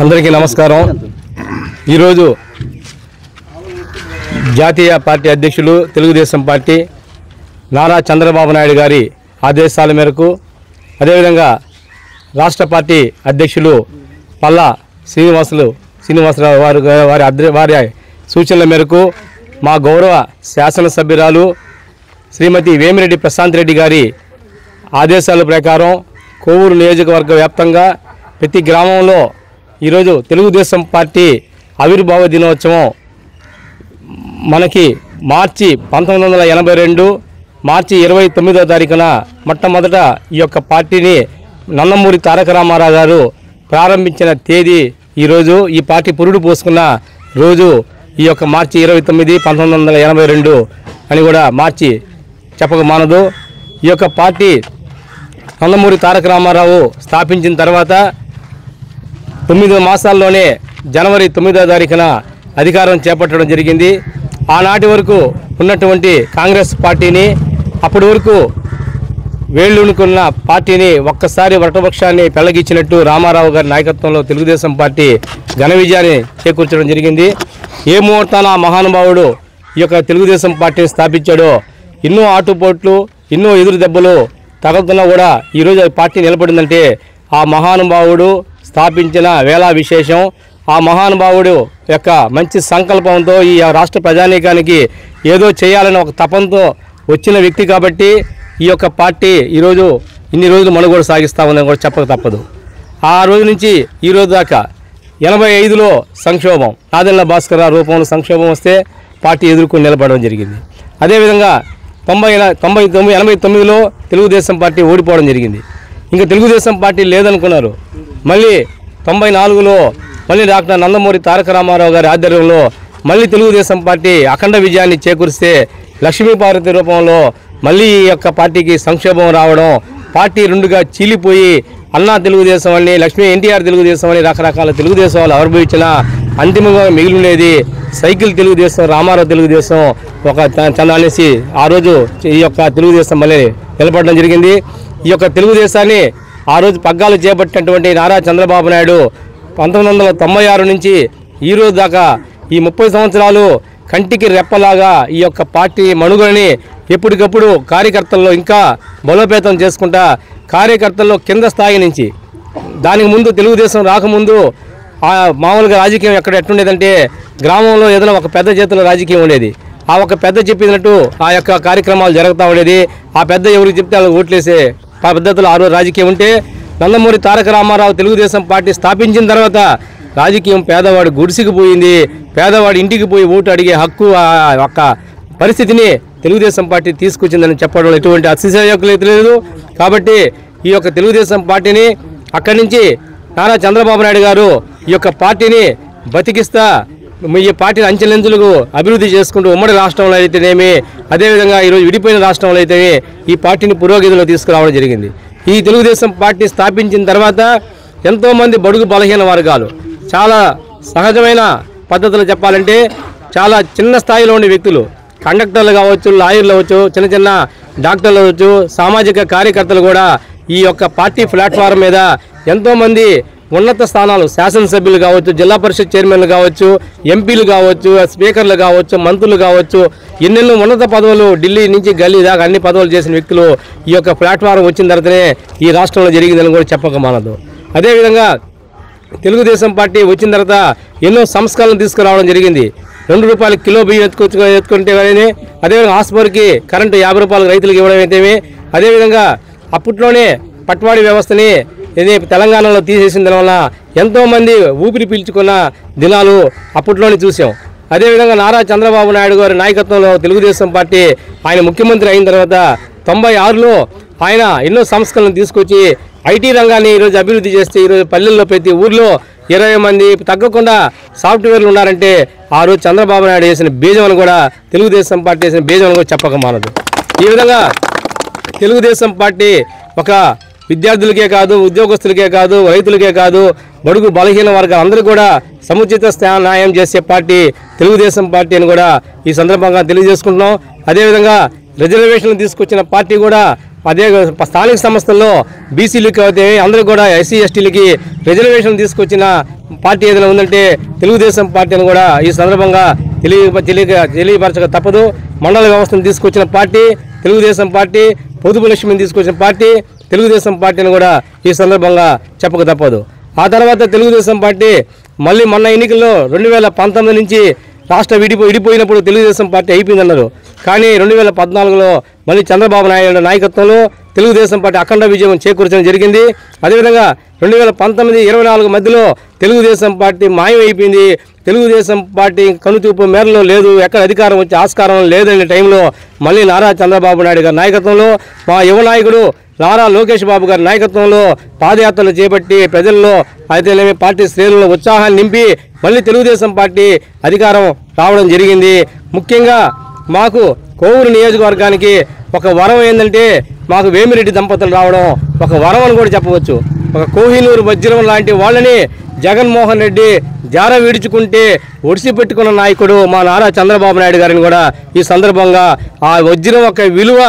అందరికీ నమస్కారం. ఈరోజు జాతీయ పార్టీ అధ్యక్షులు తెలుగుదేశం పార్టీ నారా చంద్రబాబు నాయుడు గారి ఆదేశాల మేరకు, అదేవిధంగా రాష్ట్ర పార్టీ అధ్యక్షులు పల్లా శ్రీనివాసరావు వారి సూచనల మేరకు మా గౌరవ శాసనసభ్యురాలు శ్రీమతి వేమిరెడ్డి ప్రశాంత్ రెడ్డి గారి ఆదేశాల ప్రకారం కోవూరు నియోజకవర్గ వ్యాప్తంగా ప్రతి గ్రామంలో ఈరోజు తెలుగుదేశం పార్టీ ఆవిర్భావ దినోత్సవం మనకి మార్చి 1982 మార్చి 29వ తారీఖున మొట్టమొదట ఈ యొక్క పార్టీని నందమూరి తారక రామారావు గారు ప్రారంభించిన తేదీ ఈరోజు. ఈ పార్టీ పురుడు పోసుకున్న రోజు ఈ యొక్క మార్చి 29, 1982 అని కూడా మార్చి చెప్పక మానదు. ఈ యొక్క పార్టీ నందమూరి తారక రామారావు స్థాపించిన తర్వాత 9 మాసాల్లోనే జనవరి 9వ తారీఖున అధికారం చేపట్టడం జరిగింది. ఆనాటి వరకు ఉన్నటువంటి కాంగ్రెస్ పార్టీని, అప్పటి వరకు వేళ్ళునుకున్న పార్టీని ఒక్కసారి వటపక్షాన్ని పెళ్లగిచ్చినట్టు రామారావు గారి నాయకత్వంలో తెలుగుదేశం పార్టీ ఘన విజయాన్ని చేకూర్చడం జరిగింది. ఏ ముహూర్తాన మహానుభావుడు ఈ యొక్క తెలుగుదేశం పార్టీని స్థాపించాడో ఎన్నో ఆటుపోట్లు, ఎన్నో ఎదురు దెబ్బలు తగలుతున్నా కూడా ఈరోజు పార్టీ నిలబడిందంటే ఆ మహానుభావుడు స్థాపించిన వేళ విశేషం. ఆ మహానుభావుడు యొక్క మంచి సంకల్పంతో ఈ రాష్ట్ర ప్రజానీకానికి ఏదో చేయాలని ఒక తపంతో వచ్చిన వ్యక్తి కాబట్టి ఈ యొక్క పార్టీ ఈరోజు ఇన్ని రోజులు మనుగోడు సాగిస్తూ ఉందని కూడా చెప్పక తప్పదు. ఆ రోజు నుంచి ఈ రోజు దాకా 85లో సంక్షోభం, నాదెళ్ల భాస్కర్ రూపంలో సంక్షోభం వస్తే పార్టీ ఎదుర్కొని నిలబడడం జరిగింది. అదేవిధంగా 89లో తెలుగుదేశం పార్టీ ఓడిపోవడం జరిగింది. ఇంకా తెలుగుదేశం పార్టీ లేదనుకున్నారు. మళ్ళీ 94లో మళ్ళీ డాక్టర్ నందమూరి తారక రామారావు గారి ఆధ్వర్యంలో మళ్ళీ తెలుగుదేశం పార్టీ అఖండ విజయాన్ని చేకూరిస్తే లక్ష్మీపార్వతి రూపంలో మళ్ళీ ఈ యొక్క పార్టీకి సంక్షోభం రావడం, పార్టీ రెండుగా చీలిపోయి అన్నా తెలుగుదేశం అని, లక్ష్మీ ఎన్టీఆర్ తెలుగుదేశం అని రకరకాల తెలుగుదేశాలు ఆవిర్భవించిన అంతిమంగా మిగిలినది సైకిల్ తెలుగుదేశం, రామారావు తెలుగుదేశం ఒక అనేసి ఆ రోజు ఈ యొక్క తెలుగుదేశం మళ్ళీ నిలబడడం జరిగింది. ఈ యొక్క తెలుగుదేశాన్ని ఆ రోజు పగ్గాలు చేపట్టినటువంటి నారా చంద్రబాబు నాయుడు 1996 నుంచి ఈ రోజు దాకా ఈ 30 సంవత్సరాలు కంటికి రెప్పలాగా ఈ యొక్క పార్టీ మనుగడని ఎప్పటికప్పుడు కార్యకర్తల్లో ఇంకా బలోపేతం చేసుకుంటా, కార్యకర్తల్లో కింద స్థాయి నుంచి, దానికి ముందు తెలుగుదేశం రాకముందు మామూలుగా రాజకీయం ఎట్టుండేదంటే గ్రామంలో ఏదైనా ఒక పెద్ద చేతుల్లో రాజకీయం ఉండేది. ఆ ఒక పెద్ద చెప్పినట్టు ఆ యొక్క కార్యక్రమాలు జరుగుతూ ఉండేది. ఆ పెద్ద ఎవరికి చెప్తే వాళ్ళు ఓట్లేసే పద్ధతులు ఆ రోజు రాజకీయం ఉంటే, నందమూరి తారక రామారావు తెలుగుదేశం పార్టీ స్థాపించిన తర్వాత రాజకీయం పేదవాడు గుడిసికి పోయింది. పేదవాడి ఇంటికి పోయి ఓటు అడిగే హక్కు ఒక్క పరిస్థితిని తెలుగుదేశం పార్టీ తీసుకొచ్చిందని చెప్పడం ఎటువంటి అతిశయోక్తి లేదు. కాబట్టి ఈ యొక్క తెలుగుదేశం పార్టీని అక్కడి నుంచి నారా చంద్రబాబు నాయుడు గారు ఈ యొక్క పార్టీని బతికిస్తా ఈ పార్టీని అంచెలంచెలకు అభివృద్ధి చేసుకుంటూ ఉమ్మడి రాష్ట్రంలో అయితేనేమి, అదేవిధంగా ఈరోజు విడిపోయిన రాష్ట్రంలో అయితే ఈ పార్టీని పురోగతిలో తీసుకురావడం జరిగింది. ఈ తెలుగుదేశం పార్టీ స్థాపించిన తర్వాత ఎంతోమంది బడుగు బలహీన వర్గాలు, చాలా సహజమైన పద్ధతులు చెప్పాలంటే చాలా చిన్న స్థాయిలో ఉండే వ్యక్తులు, కండక్టర్లు కావచ్చు, లాయర్లు అవ్వచ్చు, చిన్న చిన్న డాక్టర్లు అవ్వచ్చు, సామాజిక కార్యకర్తలు కూడా ఈ యొక్క పార్టీ ప్లాట్ఫారం మీద ఎంతోమంది ఉన్నత స్థానాలు, శాసనసభ్యులు కావచ్చు, జిల్లా పరిషత్ చైర్మన్లు కావచ్చు, ఎంపీలు కావచ్చు, స్పీకర్లు కావచ్చు, మంత్రులు కావచ్చు, ఎన్నెన్నో ఉన్నత పదవులు ఢిల్లీ నుంచి గల్లీ దాకా అన్ని పదవులు చేసిన వ్యక్తులు ఈ యొక్క ప్లాట్ఫారం వచ్చిన తర్వాతనే ఈ రాష్ట్రంలో జరిగిందని కూడా చెప్పక మానదు. అదేవిధంగా తెలుగుదేశం పార్టీ వచ్చిన తర్వాత ఎన్నో సంస్కరణలు తీసుకురావడం జరిగింది. ₹2 కిలో బియ్యం ఎత్తుకుంటే కానీ, అదేవిధంగా ఆస్పర్కి కరెంటు ₹50 రైతులకు ఇవ్వడం అయితే, అదేవిధంగా అప్పట్లోనే పట్వారీ వ్యవస్థని తెలంగాణలో తీసేసిన దానివల్ల ఎంతోమంది ఊపిరి పీల్చుకున్న దినాలు అప్పట్లోనే చూసాం. అదేవిధంగా నారా చంద్రబాబు నాయుడు గారి నాయకత్వంలో తెలుగుదేశం పార్టీ ఆయన ముఖ్యమంత్రి అయిన తర్వాత 96లో ఆయన ఎన్నో సంస్కరణలు తీసుకొచ్చి ఐటీ రంగాన్ని ఈరోజు అభివృద్ధి చేస్తే ఈరోజు పల్లెల్లో ప్రతి ఊర్లో 20 మంది తగ్గకుండా సాఫ్ట్వేర్లు ఉన్నారంటే ఆ రోజు చంద్రబాబు నాయుడు వేసిన బీజం అని కూడా, తెలుగుదేశం పార్టీ వేసిన బీజం అని కూడా చెప్పక మానదు. ఈ విధంగా తెలుగుదేశం పార్టీ ఒక విద్యార్థులకే కాదు, ఉద్యోగస్తులకే కాదు, రైతులకే కాదు, బడుగు బలహీన వర్గాలందరూ కూడా సముచిత న్యాయం చేసే పార్టీ తెలుగుదేశం పార్టీ అని కూడా ఈ సందర్భంగా తెలియజేసుకుంటున్నాం. అదేవిధంగా రిజర్వేషన్లు తీసుకొచ్చిన పార్టీ కూడా అదే స్థానిక సంస్థల్లో బీసీలకి అయితే అందరూ కూడా ఎస్సీ ఎస్టీలకి రిజర్వేషన్లు తీసుకొచ్చిన పార్టీ ఏదైనా ఉందంటే తెలుగుదేశం పార్టీ అని కూడా ఈ సందర్భంగా తెలియపరచక తప్పదు. మండల వ్యవస్థను తీసుకొచ్చిన పార్టీ తెలుగుదేశం పార్టీ, పొదుపు లక్ష్మిని తీసుకొచ్చిన పార్టీ తెలుగుదేశం పార్టీని కూడా ఈ సందర్భంగా చెప్పక తప్పదు. ఆ తర్వాత తెలుగుదేశం పార్టీ మళ్ళీ మొన్న ఎన్నికల్లో 2019 నుంచి రాష్ట్ర విడిపోయినప్పుడు తెలుగుదేశం పార్టీ అయిపోయిందన్నారు. కానీ 2014లో మళ్ళీ చంద్రబాబు నాయుడు నాయకత్వంలో తెలుగుదేశం పార్టీ అఖండ విజయం చేకూర్చడం జరిగింది. అదేవిధంగా 2019-24 మధ్యలో తెలుగుదేశం పార్టీ మాయమైపోయింది. తెలుగుదేశం పార్టీ కనుచూపు మేరలో లేదు, ఎక్కడ అధికారం వచ్చే ఆస్కారం లేదనే టైంలో మళ్ళీ నారా చంద్రబాబు నాయుడు గారి నాయకత్వంలో మా యువ నాయకుడు నారా లోకేష్ బాబు గారి నాయకత్వంలో పాదయాత్రలు చేపట్టి ప్రజల్లో అయితేనేమి పార్టీ శ్రేణుల్లో ఉత్సాహాన్ని నింపి మళ్ళీ తెలుగుదేశం పార్టీ అధికారం రావడం జరిగింది. ముఖ్యంగా మాకు కోవూరు నియోజకవర్గానికి ఒక వరం ఏంటంటే మాకు వేమిరెడ్డి దంపతులు రావడం ఒక వరం అని కూడా చెప్పవచ్చు. ఒక కోహినూరు వజ్రం లాంటి వాళ్ళని జగన్మోహన్ రెడ్డి జార విడుచుకుంటే ఒడిసి పెట్టుకున్న నాయకుడు మా నారా చంద్రబాబు నాయుడు గారిని కూడా ఈ సందర్భంగా ఆ వజ్రం యొక్క విలువ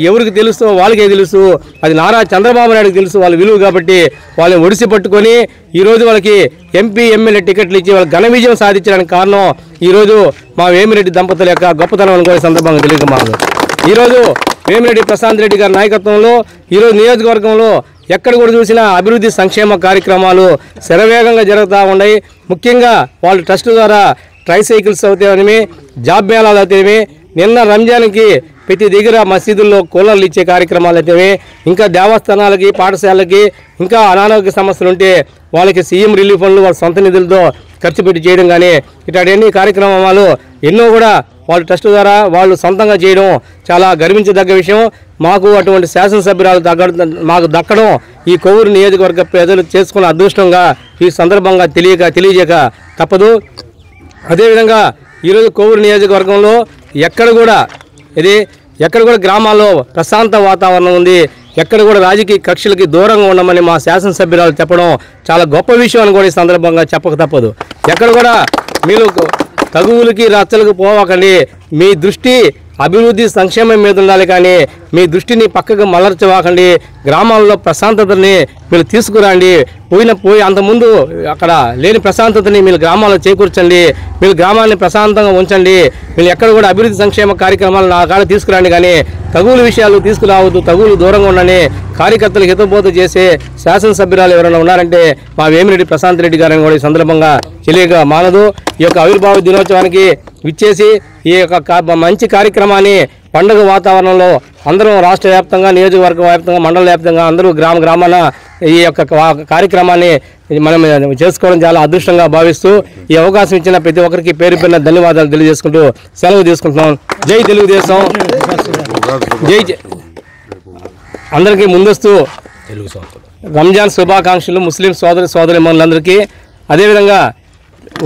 ఎవరికి తెలుసో వాళ్ళకే తెలుసు, అది నారా చంద్రబాబు నాయుడుకి తెలుసు వాళ్ళ విలువ. కాబట్టి వాళ్ళని ఒడిసి పట్టుకొని ఈరోజు వాళ్ళకి ఎంపీ ఎమ్మెల్యే టికెట్లు ఇచ్చి వాళ్ళకి ఘన విజయం సాధించడానికి కారణం ఈరోజు మా వేమిరెడ్డి దంపతుల యొక్క గొప్పతనం అని కూడా సందర్భంగా తెలియకమాను. ఈరోజు వేమిరెడ్డి ప్రశాంత్ రెడ్డి గారి నాయకత్వంలో ఈరోజు నియోజకవర్గంలో ఎక్కడ కూడా చూసినా అభివృద్ధి సంక్షేమ కార్యక్రమాలు శరవేగంగా జరుగుతూ ఉన్నాయి. ముఖ్యంగా వాళ్ళు ట్రస్ట్ ద్వారా ట్రైసైకిల్స్ అవుతాయని, జాబ్ మేళాలు అవుతాయి. నిన్న రంజాన్కి ప్రతి దగ్గర మసీదుల్లో కూలర్లు ఇచ్చే కార్యక్రమాలు అయితే, ఇంకా దేవస్థానాలకి పాఠశాలకి ఇంకా అనారోగ్య సమస్యలు ఉంటే వాళ్ళకి సీఎం రిలీఫ్ ఫండ్లు వాళ్ళ సొంత నిధులతో ఖర్చు పెట్టి చేయడం కానీ ఇట్లాంటి కార్యక్రమాలు ఎన్నో కూడా వాళ్ళ ట్రస్ట్ ద్వారా వాళ్ళు సొంతంగా చేయడం చాలా గర్వించదగ్గ విషయం. మాకు అటువంటి శాసనసభ్యురాలు మాకు దక్కడం ఈ కొవ్వూరు నియోజకవర్గ ప్రజలు చేసుకున్న అదృష్టంగా ఈ సందర్భంగా తెలియజేయక తప్పదు. అదేవిధంగా ఈరోజు కొవ్వూరు నియోజకవర్గంలో ఎక్కడ కూడా గ్రామాల్లో ప్రశాంత వాతావరణం ఉంది. ఎక్కడ కూడా రాజకీయ కక్షలకి దూరంగా ఉండమని మా శాసనసభ్యురాలు చెప్పడం చాలా గొప్ప విషయం అని కూడా ఈ సందర్భంగా చెప్పక తప్పదు. ఎక్కడ కూడా మీరు తగువులకి రచ్చలకు పోవకండి, మీ దృష్టి అభివృద్ధి సంక్షేమం మీద ఉండాలి, కానీ మీ దృష్టిని పక్కకు మలర్చవాకండి. గ్రామాల్లో ప్రశాంతతని మీరు తీసుకురండి. అంతకుముందు అక్కడ లేని ప్రశాంతతని మీరు గ్రామాల్లో చేకూర్చండి. మీరు గ్రామాన్ని ప్రశాంతంగా ఉంచండి. మీరు ఎక్కడ కూడా అభివృద్ధి సంక్షేమ కార్యక్రమాలు నా కాడ తీసుకురండి, కానీ తగువుల విషయాలు తీసుకురావద్దు. తగువులు దూరంగా ఉండని కార్యకర్తలకు హితబోధ చేసే శాసనసభ్యురాలు ఎవరైనా ఉన్నారంటే మా వేమిరెడ్డి ప్రశాంత్ రెడ్డి గారిని కూడా ఈ సందర్భంగా తెలియక మానదు. ఈ యొక్క ఆవిర్భావ దినోత్సవానికి విచ్చేసి ఈ యొక్క మంచి కార్యక్రమాన్ని పండుగ వాతావరణంలో అందరం రాష్ట్ర వ్యాప్తంగా, నియోజకవర్గ వ్యాప్తంగా, మండల వ్యాప్తంగా అందరూ గ్రామాన ఈ యొక్క కార్యక్రమాన్ని మనం చేసుకోవడం చాలా అదృష్టంగా భావిస్తూ ఈ అవకాశం ఇచ్చిన ప్రతి ఒక్కరికి పేరు పేరున ధన్యవాదాలు తెలియజేసుకుంటూ సెలవు తీసుకుంటున్నాం. జై తెలుగుదేశం, జై. అందరికీ ముందస్తు రంజాన్ శుభాకాంక్షలు ముస్లిం సోదరిమణులందరికీ. అదేవిధంగా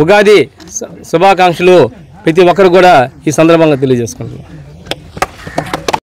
ఉగాది శుభాకాంక్షలు ప్రతి ఒక్కరు కూడా ఈ సందర్భంగా తెలియజేసుకుంటున్నాం.